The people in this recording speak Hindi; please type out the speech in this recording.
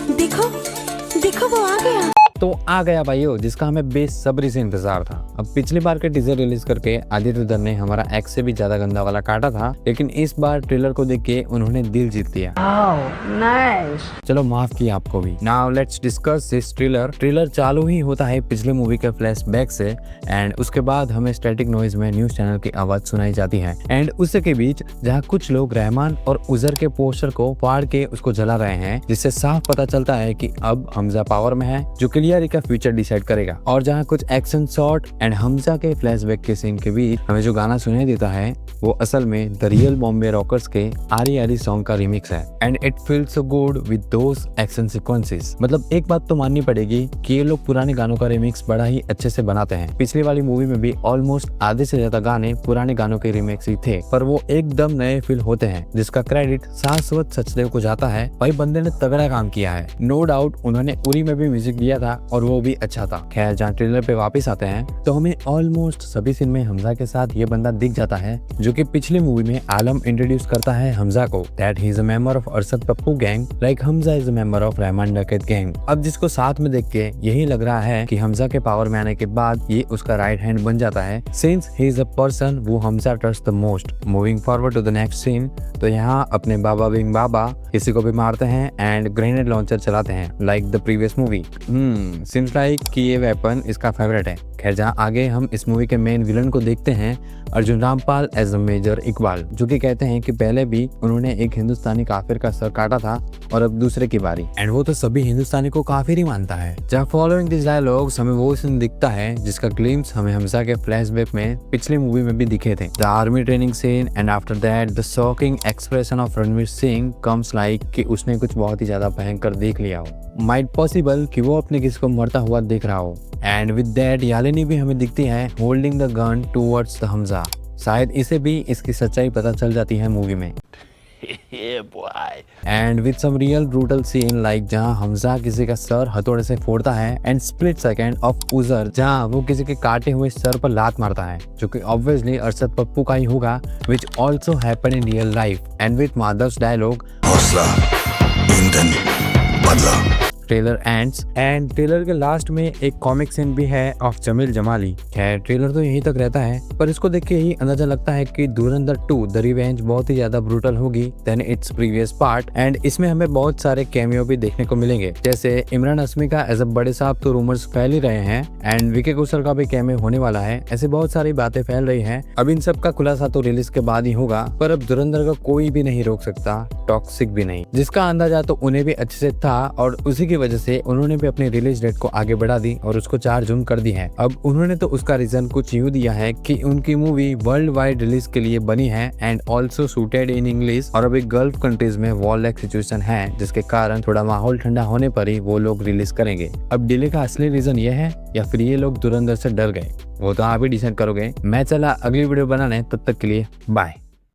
देखो देखो वो आ गया। तो आ गया भाइयों, जिसका हमें बेसब्री से इंतजार था। अब पिछली बार के टीजर रिलीज करके आदित्य दत्त ने हमारा एक्स से भी ज्यादा गंदा वाला काटा था, लेकिन इस बार ट्रेलर को देख के उन्होंने दिल जीत लिया। नाइस। चलो माफ किया आपको भी। Now let's discuss this trailer. Trailer चालू ही होता है पिछले मूवी के फ्लैशबैक से, एंड उसके बाद हमें स्टैटिक नॉइज में न्यूज चैनल की आवाज सुनाई जाती है, एंड उसी के बीच जहाँ कुछ लोग रहमान और उजर के पोस्टर को फाड़ के उसको जला रहे हैं, जिससे साफ पता चलता है कि अब हमजा पावर में है, जो क्लियर का फ्यूचर डिसाइड करेगा। और जहाँ कुछ एक्शन शॉट एंड हमजा के फ्लैशबैक के सीन के बीच हमें जो गाना सुनाई देता है वो असल में द रियल बॉम्बे रॉकर्स के आरी आरी सॉन्ग का रिमिक्स है, and it feels so good with those action sequences. मतलब एक बात तो माननी पड़ेगी कि ये लोग पुराने गानों का रिमिक्स बड़ा ही अच्छे से बनाते हैं। पिछली वाली मूवी में भी ऑलमोस्ट आधे से ज्यादा गाने पुराने गानों के रिमिक्स ही थे, पर वो एकदम नए फील होते हैं, जिसका क्रेडिट शाश्वत सचदेव को जाता है। भाई बंदे ने तगड़ा काम किया है, नो डाउट। उन्होंने उरी में भी म्यूजिक दिया था और वो भी अच्छा था। खैर जहाँ ट्रेलर पे वापस आते हैं तो हमें ऑलमोस्ट सभी सीन में हमजा के साथ ये बंदा दिख जाता है, जो कि पिछली मूवी में आलम इंट्रोड्यूस करता है हमजा को, that he is a member of Arshad Pappu gang, like Hamza is a member of Rahman डकैत गैंग। अब जिसको साथ में देख के यही लग रहा है कि हमजा के पावर में आने के बाद ये उसका राइट हैंड बन जाता है, since he is a person वो Hamza trust the most. Moving forward to the next scene, तो यहाँ अपने बाबा बिंग बाबा किसी को भी मारते हैं एंड ग्रेनेड लॉन्चर चलाते हैं, like the previous movie. Seems like कि ये वेपन इसका फेवरेट है। खैर जहाँ आगे हम इस मूवी के मेन विलन को देखते हैं Arjun Rampal as a major Iqbal, जो कि कहते हैं कि पहले भी उन्होंने एक हिंदुस्तानी काफिर का सर काटा था और अब दूसरे की बारी, एंड वो तो सभी हिंदुस्तानी को काफिर ही मानता है। जहाँ फॉलोइंग दिस डायलॉग्स हमें वो सीन दिखता है जिसका ग्लिम्स हमें हमजा के फ्लैशबैक में पिछली मूवी में भी दिखे थे, the army training scene, and after that the shocking expression of Ranveer Singh comes like कि उसने कुछ बहुत ही ज्यादा भयंकर देख लिया हो, माइट पॉसिबल कि वो अपने किसी को मरता हुआ देख रहा हो। एंड विद दैट यालिनी भी हमें दिखती है holding the gun towards the Hamza, शायद इसे भी इसकी सच्चाई पता चल जाती है मूवी में। And with some real brutal scene, like जहाँ हमजा किसी का सर हथौड़े से फोड़ता है, एंड स्प्लिट सेकंड ऑफ उजर जहाँ वो किसी के काटे हुए सर पर लात मारता है, जो कि ऑब्वियसली अरशद पप्पू का ही होगा, which also happen in real life. And with Madhav's dialogue हौसला, ईंधन, बदला। ट्रेलर एंड्स, एंड ट्रेलर के लास्ट में एक कॉमिक सीन भी है ऑफ जमील जमाली। खैर ट्रेलर तो यहीं तक रहता है, पर इसको देख के ही अंदाजा लगता है कि धुरंधर 2 द रिवेंज बहुत ही ज्यादा ब्रूटल होगी then its previous part, and इसमें हमें बहुत सारे कैमियो भी देखने को मिलेंगे, जैसे इमरान हाशमी का एज अ बड़े साहब तो रूमर्स फैल ही रहे हैं, एंड विकी कौशल का भी कैमियो होने वाला है। ऐसे बहुत सारी बातें फैल रही है। अब इन सब का खुलासा तो रिलीज के बाद ही होगा, पर अब धुरंधर का कोई भी नहीं रोक सकता, टॉक्सिक भी नहीं, जिसका अंदाजा तो उन्हें भी अच्छे से था, और उसी की वजह से उन्होंने भी अपनी रिलीज डेट को आगे बढ़ा दी और उसको 4 जून कर दी है। अब उन्होंने तो उसका रीजन कुछ यूं दिया है कि उनकी मूवी वर्ल्ड वाइड रिलीज के लिए बनी है and also shooted in English, और अभी गल्फ कंट्रीज में वॉर लाइक सिचुएशन है, जिसके कारण थोड़ा माहौल ठंडा होने पर ही वो लोग रिलीज करेंगे। अब डिले का असली रीजन ये है या फिर ये लोग धुरंधर से डर गए, वो तो आप ही डिसाइड करोगे। मैं चला अगली वीडियो बनाने, तब तक के लिए बाय।